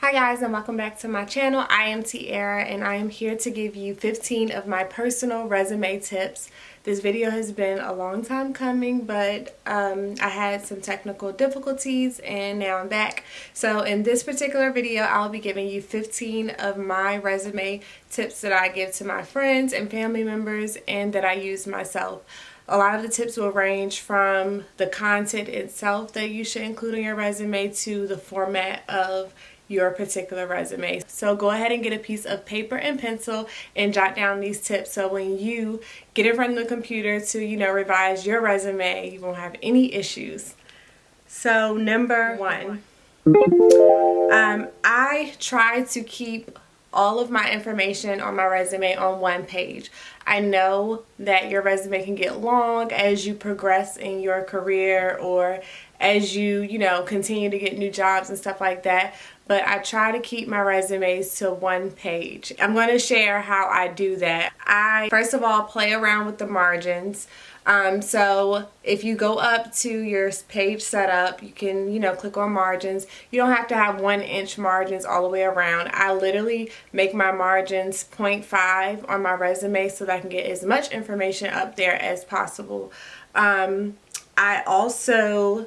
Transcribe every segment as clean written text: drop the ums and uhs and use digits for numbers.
Hi guys, and welcome back to my channel. I am Tierra and I am here to give you 15 of my personal resume tips. This video has been a long time coming, but I had some technical difficulties and now I'm back. So in this particular video, I'll be giving you 15 of my resume tips that I give to my friends and family members and that I use myself. A lot of the tips will range from the content itself that you should include in your resume to the format of your particular resume. So go ahead and get a piece of paper and pencil and jot down these tips so when you get in front of the computer to, revise your resume, you won't have any issues. So number one, I try to keep all of my information on my resume on one page. I know that your resume can get long as you progress in your career or as you continue to get new jobs and stuff like that. But I try to keep my resumes to one page. I'm going to share how I do that. I, first of all, play around with the margins. So if you go up to your page setup, you can, click on margins. You don't have to have 1-inch margins all the way around. I literally make my margins 0.5 on my resume so that I can get as much information up there as possible. I also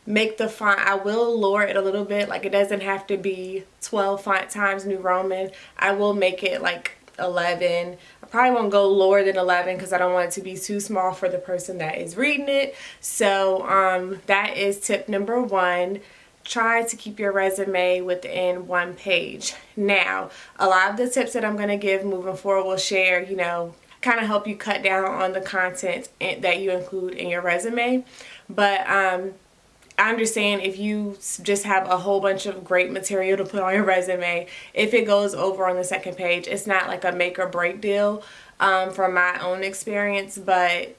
make the font, I will lower it a little bit, like it doesn't have to be 12 font times New Roman. I will make it like 11. I probably won't go lower than 11 because I don't want it to be too small for the person that is reading it. So that is tip number one. Try to keep your resume within one page. Now, a lot of the tips that I'm going to give moving forward will share, kind of help you cut down on the content that you include in your resume. But I understand if you just have a whole bunch of great material to put on your resume, if it goes over on the second page, it's not like a make or break deal from my own experience, but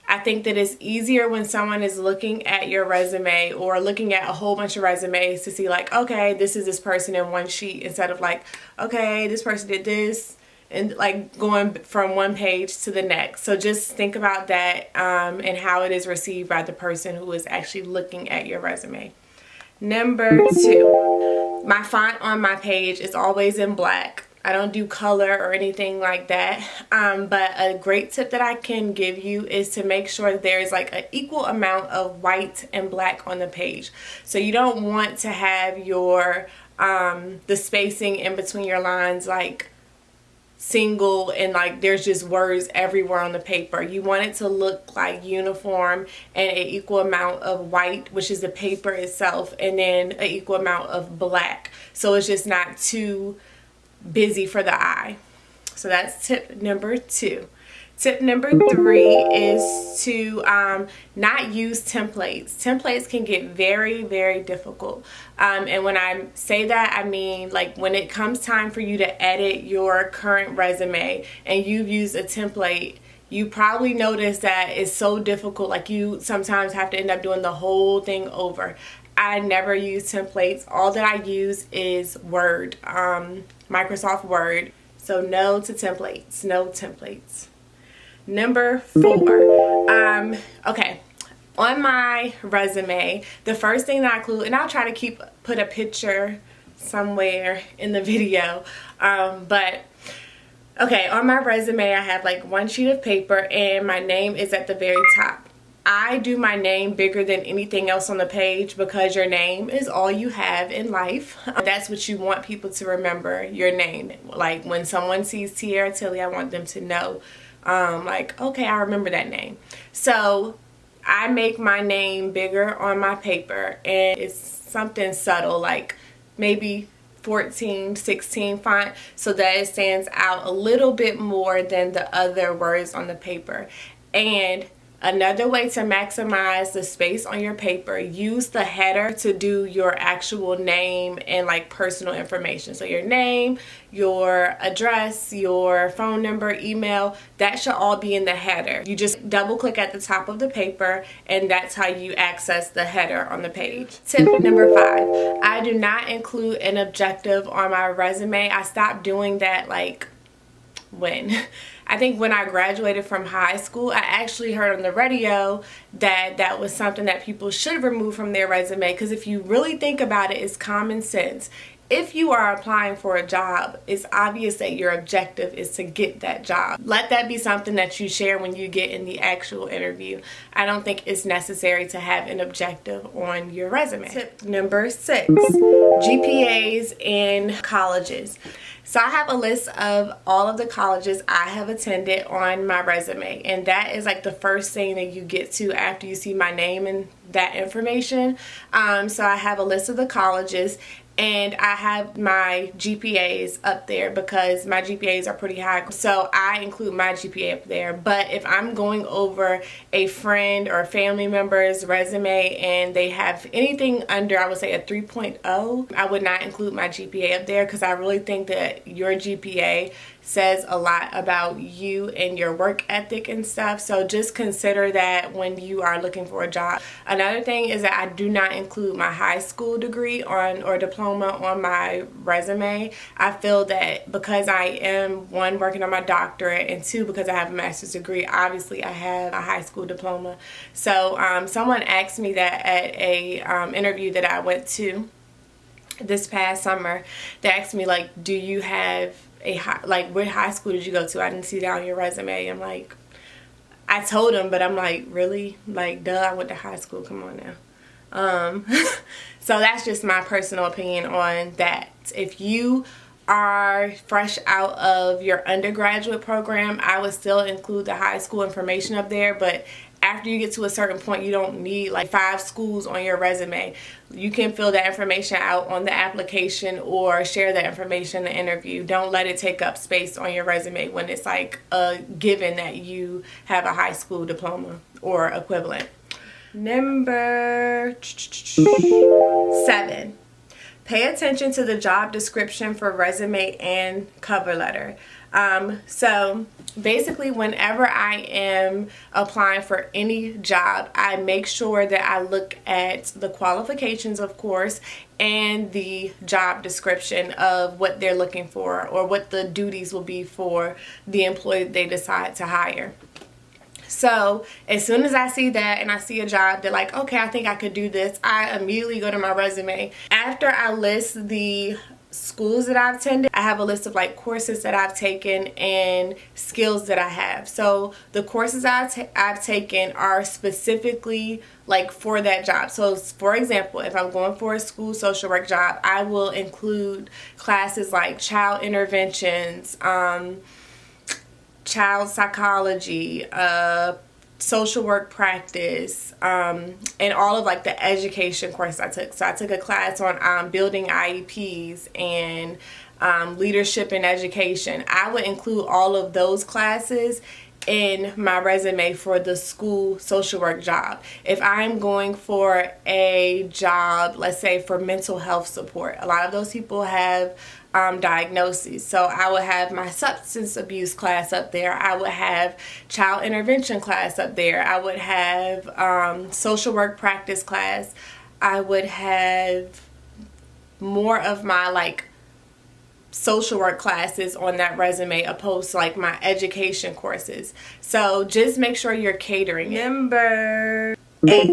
I think that it's easier when someone is looking at your resume or looking at a whole bunch of resumes to see like, okay, this is this person in one sheet instead of like, okay, this person did this. And like going from one page to the next. So just think about that and how it is received by the person who is actually looking at your resume. Number two, my font on my page is always in black. I don't do color or anything like that. But a great tip that I can give you is to make sure that there's like an equal amount of white and black on the page. So you don't want to have your the spacing in between your lines like single and like there's just words everywhere on the paper. You want it to look like uniform and an equal amount of white, which is the paper itself, and then an equal amount of black, so it's just not too busy for the eye. So that's tip number two. Tip number three is to not use templates. Templates can get very, very difficult. And when I say that, I mean like when it comes time for you to edit your current resume and you've used a template, you probably notice that it's so difficult. Like you sometimes have to end up doing the whole thing over. I never use templates. All that I use is Word, Microsoft Word. So no to templates, no templates. Number four, okay, on my resume, the first thing that I include, and I'll try to put a picture somewhere in the video, but okay, on my resume I have like one sheet of paper and my name is at the very top. I do my name bigger than anything else on the page because your name is all you have in life. That's what you want people to remember, your name. Like when someone sees Tierra Tilly, I want them to know like, okay, I remember that name. So I make my name bigger on my paper and it's something subtle like maybe 14, 16 font so that it stands out a little bit more than the other words on the paper. And another way to maximize the space on your paper, use the header to do your actual name and like personal information. So your name, your address, your phone number, email, that should all be in the header. You just double click at the top of the paper and that's how you access the header on the page. Tip number five, I do not include an objective on my resume. I stopped doing that like when I think when I graduated from high school, I actually heard on the radio that that was something that people should remove from their resume, because if you really think about it, it's common sense. If you are applying for a job, it's obvious that your objective is to get that job. Let that be something that you share when you get in the actual interview. I don't think it's necessary to have an objective on your resume. Tip number 6, GPAs in colleges. So I have a list of all of the colleges I have attended on my resume, and that is like the first thing that you get to after you see my name and that information. So I have a list of the colleges, and I have my GPAs up there because my GPAs are pretty high. So I include my GPA up there. But if I'm going over a friend or a family member's resume and they have anything under, I would say, a 3.0, I would not include my GPA up there, because I really think that your GPA says a lot about you and your work ethic and stuff. So just consider that when you are looking for a job. Another thing is that I do not include my high school degree or diploma on my resume. I feel that because I am, one, working on my doctorate, and two, because I have a master's degree, obviously I have a high school diploma. So someone asked me that at a interview that I went to this past summer. They asked me, like, do you have a high, like, what high school did you go to? I didn't see that on your resume. I'm like, I told them, but I'm like, really? Like, duh, I went to high school. Come on now. So that's just my personal opinion on that. If you are fresh out of your undergraduate program, I would still include the high school information up there, but after you get to a certain point, you don't need like 5 schools on your resume. You can fill that information out on the application or share that information in the interview. Don't let it take up space on your resume when it's like a given that you have a high school diploma or equivalent. Number 7. Pay attention to the job description for resume and cover letter. So basically, whenever I am applying for any job, I make sure that I look at the qualifications, of course, and the job description of what they're looking for or what the duties will be for the employee they decide to hire. So as soon as I see that and I see a job that, like, okay, I think I could do this, I immediately go to my resume. After I list the schools that I've attended, I have a list of like courses that I've taken and skills that I have. So the courses I've taken are specifically like for that job. So for example, if I'm going for a school social work job, I will include classes like child interventions, child psychology, social work practice, and all of like the education courses I took. So I took a class on building IEPs and leadership in education. I would include all of those classes in my resume for the school social work job. If I'm going for a job, let's say for mental health support, a lot of those people have diagnoses. So I would have my substance abuse class up there. I would have child intervention class up there. I would have social work practice class. I would have more of my like social work classes on that resume opposed to like my education courses. So just make sure you're catering it. Number 8,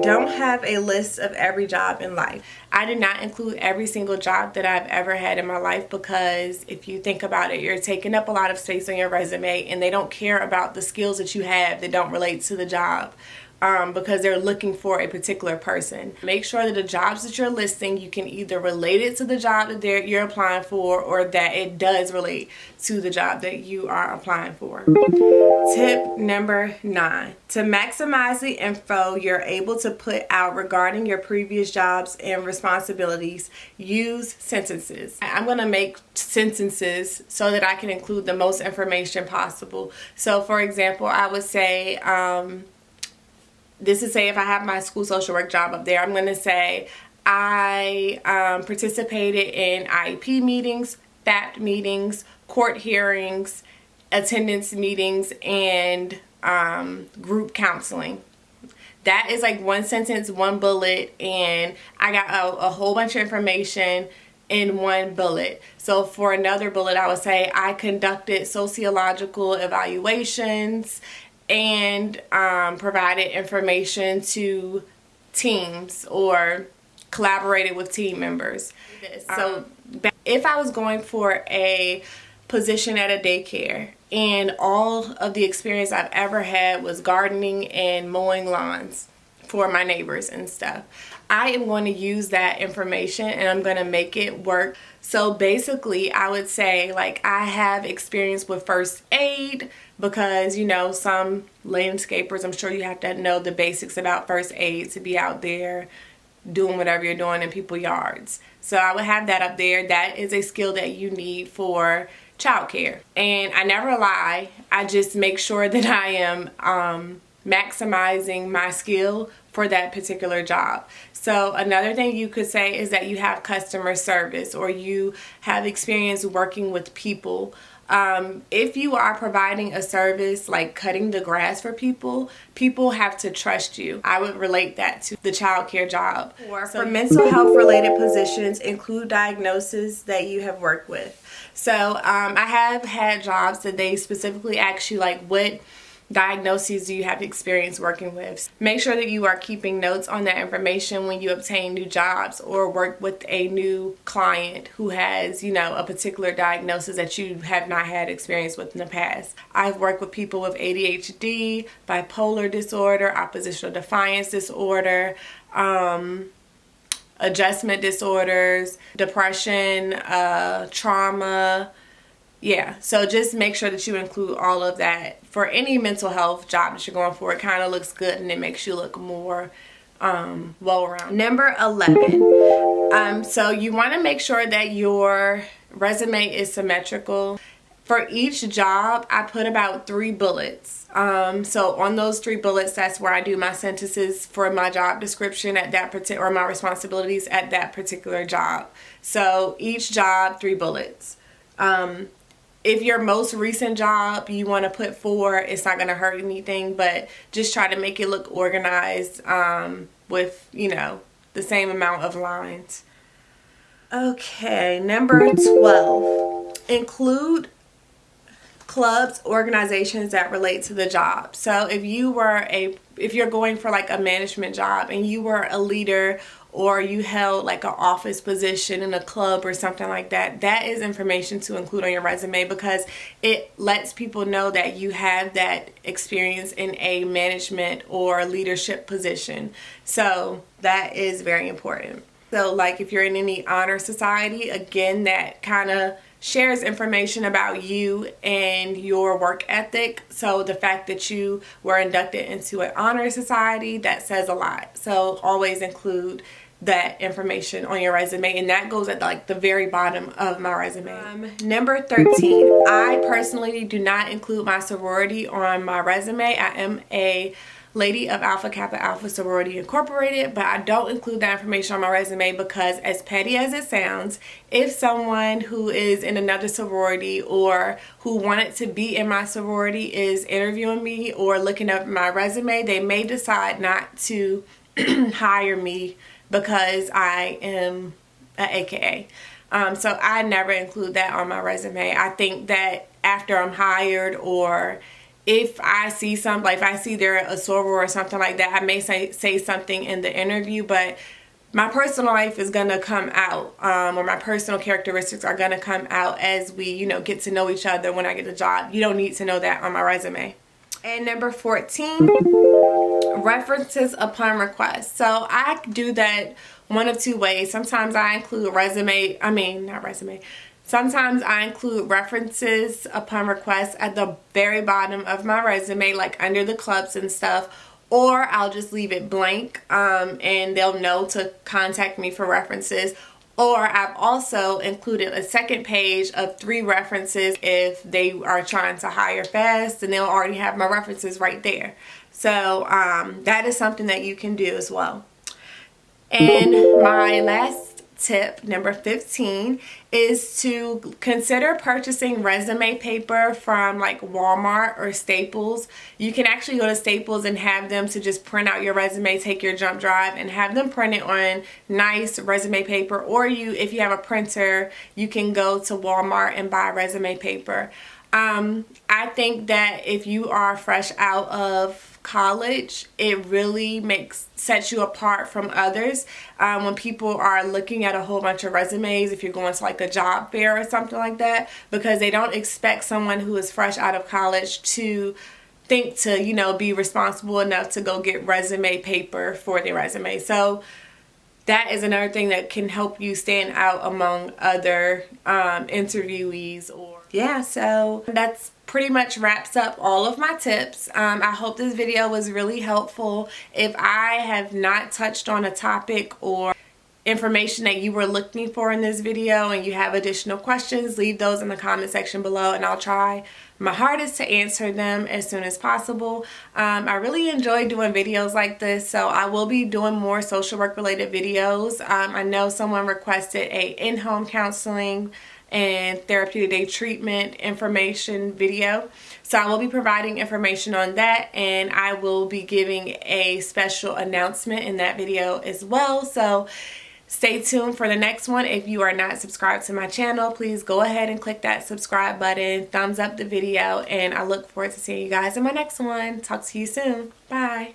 don't have a list of every job in life. I did not include every single job that I've ever had in my life, because if you think about it, you're taking up a lot of space on your resume and they don't care about the skills that you have that don't relate to the job. Because they're looking for a particular person. Make sure that the jobs that you're listing, you can either relate it to the job that you're applying for, or that it does relate to the job that you are applying for. Tip number 9. To maximize the info you're able to put out regarding your previous jobs and responsibilities, use sentences. I'm going to make sentences so that I can include the most information possible. So for example, I would say, this is, say if I have my school social work job up there, I'm going to say I participated in IEP meetings, FAPT meetings, court hearings, attendance meetings, and group counseling. That is like one sentence, one bullet, and I got a whole bunch of information in one bullet. So for another bullet, I would say I conducted sociological evaluations and provided information to teams or collaborated with team members. So if I was going for a position at a daycare and all of the experience I've ever had was gardening and mowing lawns for my neighbors and stuff, I am going to use that information and I'm going to make it work. So basically, I would say, like, I have experience with first aid because, you know, some landscapers, I'm sure you have to know the basics about first aid to be out there doing whatever you're doing in people's yards. So I would have that up there. That is a skill that you need for childcare. And I never lie. I just make sure that I am maximizing my skill for that particular job. So another thing you could say is that you have customer service or you have experience working with people. If you are providing a service like cutting the grass for people, people have to trust you. I would relate that to the childcare job. For mental health related positions, include diagnoses that you have worked with. So I have had jobs that they specifically ask you, like, what diagnoses do you have experience working with. Make sure that you are keeping notes on that information when you obtain new jobs or work with a new client who has, you know, a particular diagnosis that you have not had experience with in the past. I've worked with people with ADHD, bipolar disorder, oppositional defiance disorder, adjustment disorders, depression, trauma. Yeah, so just make sure that you include all of that for any mental health job that you're going for. It kind of looks good and it makes you look more well-rounded. Number 11, so you want to make sure that your resume is symmetrical. For each job, I put about 3 bullets. So on those 3 bullets, that's where I do my sentences for my job description at that particular, or my responsibilities at that particular job. So each job, 3 bullets. If your most recent job you want to put 4, it's not going to hurt anything, but just try to make it look organized with, you know, the same amount of lines. Okay, number 12. Include clubs, organizations that relate to the job. So if you're going for like a management job and you were a leader or you held like an office position in a club or something like that, that is information to include on your resume because it lets people know that you have that experience in a management or leadership position. So that is very important. So like if you're in any honor society, again, that kind of shares information about you and your work ethic. So the fact that you were inducted into an honor society, that says a lot. So always include that information on your resume, and that goes at like the very bottom of my resume. Number 13, I personally do not include my sorority on my resume. I am a Lady of Alpha Kappa Alpha Sorority Incorporated, but I don't include that information on my resume because, as petty as it sounds, if someone who is in another sorority or who wanted to be in my sorority is interviewing me or looking up my resume, they may decide not to hire me because I am an AKA. So I never include that on my resume. I think that after I'm hired, or if I see something, like if I see they're a soror or something like that, I may say something in the interview, but my personal life is going to come out, or my personal characteristics are going to come out as we, you know, get to know each other when I get the job. You don't need to know that on my resume. And number 14, references upon request. So I do that one of 2 ways. Sometimes I include Sometimes I include references upon request at the very bottom of my resume, like under the clubs and stuff, or I'll just leave it blank and they'll know to contact me for references. Or I've also included a second page of 3 references if they are trying to hire fast, and they'll already have my references right there. So that is something that you can do as well. And my last tip, number 15, is to consider purchasing resume paper from like Walmart or Staples. You can actually go to Staples and have them to just print out your resume, take your jump drive and have them print it on nice resume paper. Or if you have a printer, you can go to Walmart and buy resume paper. I think that if you are fresh out of college, it really sets you apart from others when people are looking at a whole bunch of resumes, if you're going to like a job fair or something like that, because they don't expect someone who is fresh out of college to think to, you know, be responsible enough to go get resume paper for their resume. So that is another thing that can help you stand out among other interviewees. Yeah, so that's pretty much wraps up all of my tips. I hope this video was really helpful. If I have not touched on a topic or information that you were looking for in this video and you have additional questions, leave those in the comment section below and I'll try my hardest to answer them as soon as possible. I really enjoy doing videos like this, so I will be doing more social work related videos. I know someone requested a in-home counseling and therapeutic day treatment information video, so I will be providing information on that, and I will be giving a special announcement in that video as well. So stay tuned for the next one. If you are not subscribed to my channel, please go ahead and click that subscribe button, thumbs up the video, and I look forward to seeing you guys in my next one. Talk to you soon. Bye.